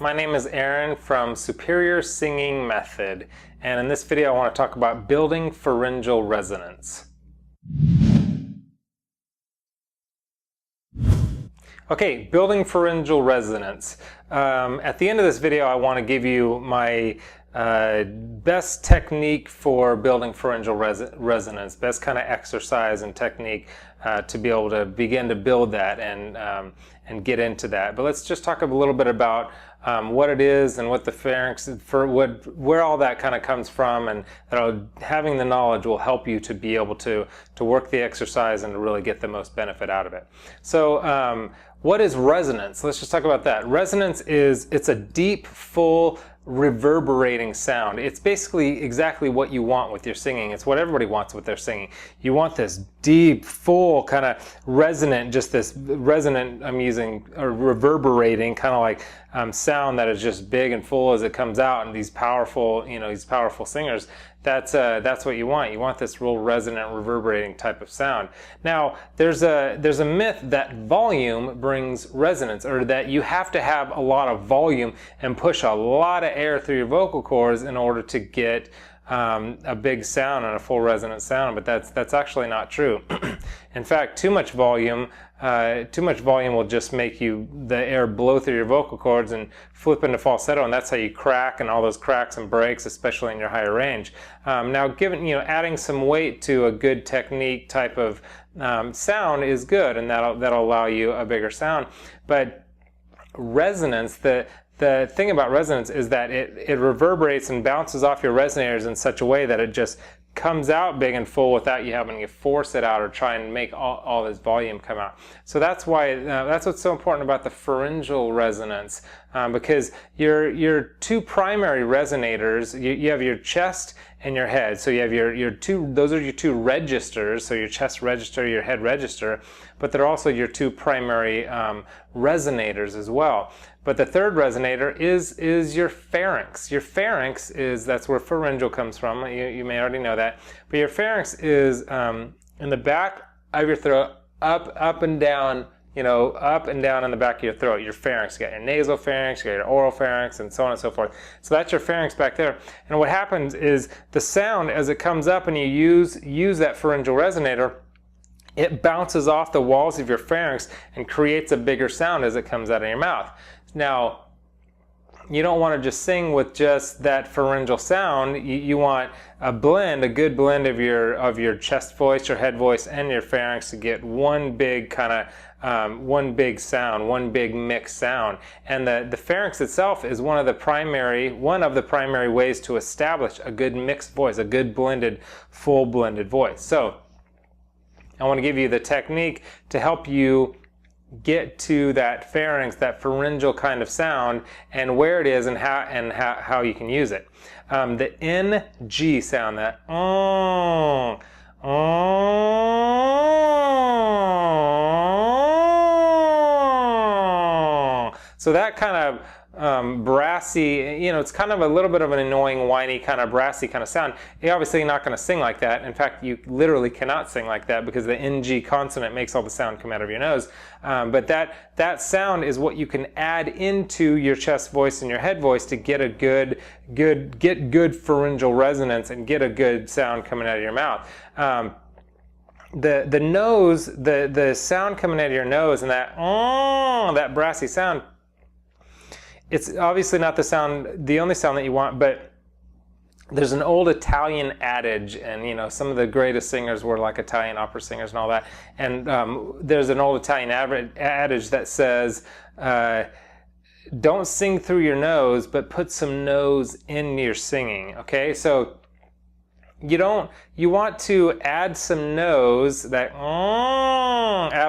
my name is Aaron from Superior Singing Method, and in this video I want to talk about building pharyngeal resonance. Okay, building pharyngeal resonance. At the end of this video I want to give you my best technique for building pharyngeal resonance, best kind of exercise and technique to be able to begin to build that and get into that. But let's just talk a little bit about what it is and what the pharynx, where all that kind of comes from, and having the knowledge will help you to be able to work the exercise and to really get the most benefit out of it. So what is resonance? Let's just talk about that. Resonance it's a deep, full, reverberating sound. It's basically exactly what you want with your singing. It's what everybody wants with their singing. You want this deep, full, kind of resonant, just this resonant, I'm using, or reverberating, kind of like sound that is just big and full as it comes out, and these powerful, these powerful singers. That's what you want. You want this real resonant, reverberating type of sound. Now, there's a myth that volume brings resonance, or that you have to have a lot of volume and push a lot of air through your vocal cords in order to get a big sound and a full resonant sound, but that's actually not true. In fact, too much volume will just make the air blow through your vocal cords and flip into falsetto, and that's how you crack, and all those cracks and breaks, especially in your higher range. Now, adding some weight to a good technique type of sound is good, and that'll allow you a bigger sound. But resonance, the thing about resonance is that it reverberates and bounces off your resonators in such a way that it just comes out big and full without you having to force it out or try and make all this volume come out. So that's why that's what's so important about the pharyngeal resonance, because your two primary resonators, you have your chest and your head. So you have those are your two registers, so your chest register, your head register, but they're also your two primary resonators as well. But the third resonator is your pharynx. Your pharynx that's where pharyngeal comes from. You may already know that. But your pharynx is in the back of your throat, up and down, up and down in the back of your throat. Your pharynx. You got your nasal pharynx, you got your oral pharynx, and so on and so forth. So that's your pharynx back there. And what happens is the sound, as it comes up and you use that pharyngeal resonator, it bounces off the walls of your pharynx and creates a bigger sound as it comes out of your mouth. Now, you don't want to just sing with just that pharyngeal sound. You want a good blend of your chest voice, your head voice, and your pharynx to get one big one big sound, one big mixed sound. And the pharynx itself is one of the primary ways to establish a good mixed voice, a good full blended voice. So I want to give you the technique to help you get to that pharynx, that pharyngeal kind of sound, and where it is and how you can use it. The NG sound, that so that kind of brassy, it's kind of a little bit of an annoying, whiny, kind of brassy kind of sound. You're obviously not going to sing like that. In fact, you literally cannot sing like that because the NG consonant makes all the sound come out of your nose. But that sound is what you can add into your chest voice and your head voice to get a good pharyngeal resonance and get a good sound coming out of your mouth. The nose, the sound coming out of your nose, and that brassy sound, it's obviously not the only sound that you want, but there's an old Italian adage, and some of the greatest singers were like Italian opera singers and all that. And there's an old Italian adage that says, "Don't sing through your nose, but put some nose in your singing." Okay, so you want to add some nose, add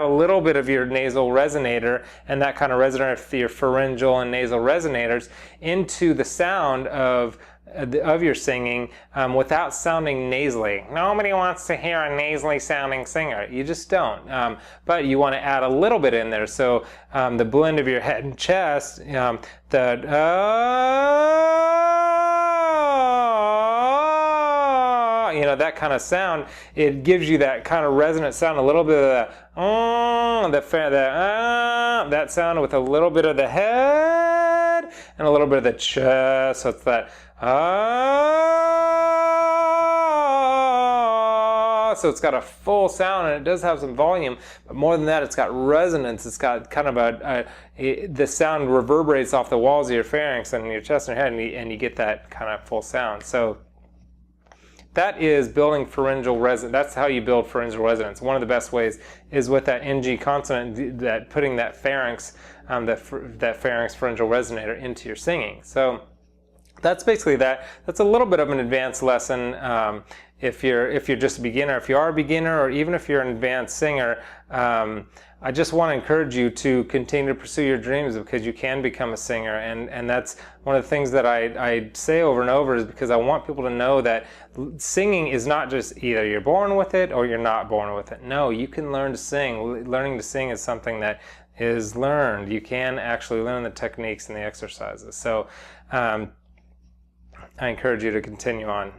a little bit of your nasal resonator and that kind of resonator for your pharyngeal and nasal resonators into the sound of your singing without sounding nasally. Nobody wants to hear a nasally sounding singer. You just don't. But you want to add a little bit in there. So the blend of your head and chest, that kind of sound, it gives you that kind of resonant sound, a little bit of that sound with a little bit of the head and a little bit of the ch. So it's that so it's got a full sound, and it does have some volume, but more than that, it's got resonance. It's got kind of the sound reverberates off the walls of your pharynx and your chest and your head, and you get that kind of full sound. So that is building pharyngeal resonance. That's how you build pharyngeal resonance. One of the best ways is with that NG consonant, that putting that pharynx, that pharynx pharyngeal resonator into your singing. So that's basically that. That's a little bit of an advanced lesson. If you're just a beginner, if you are a beginner, or even if you're an advanced singer, I just want to encourage you to continue to pursue your dreams, because you can become a singer. And that's one of the things that I say over and over, is because I want people to know that singing is not just either you're born with it or you're not born with it. No, you can learn to sing. Learning to sing is something that is learned. You can actually learn the techniques and the exercises. So I encourage you to continue on.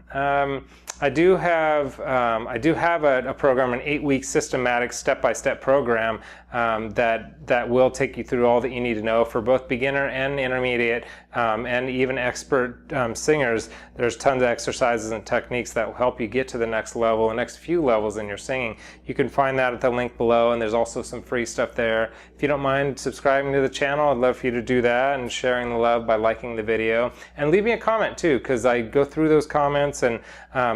I do have a program, an 8-week systematic step-by-step program that will take you through all that you need to know for both beginner and intermediate and even expert singers. There's tons of exercises and techniques that will help you get to the next level, the next few levels in your singing. You can find that at the link below, and there's also some free stuff there. If you don't mind subscribing to the channel, I'd love for you to do that, and sharing the love by liking the video. And leave me a comment too, because I go through those comments and I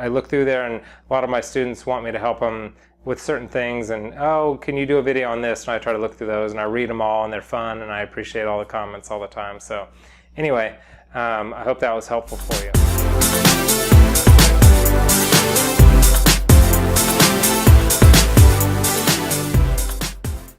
look through there, and a lot of my students want me to help them with certain things, and can you do a video on this? And I try to look through those, and I read them all, and they're fun, and I appreciate all the comments all the time. So anyway, I hope that was helpful for you.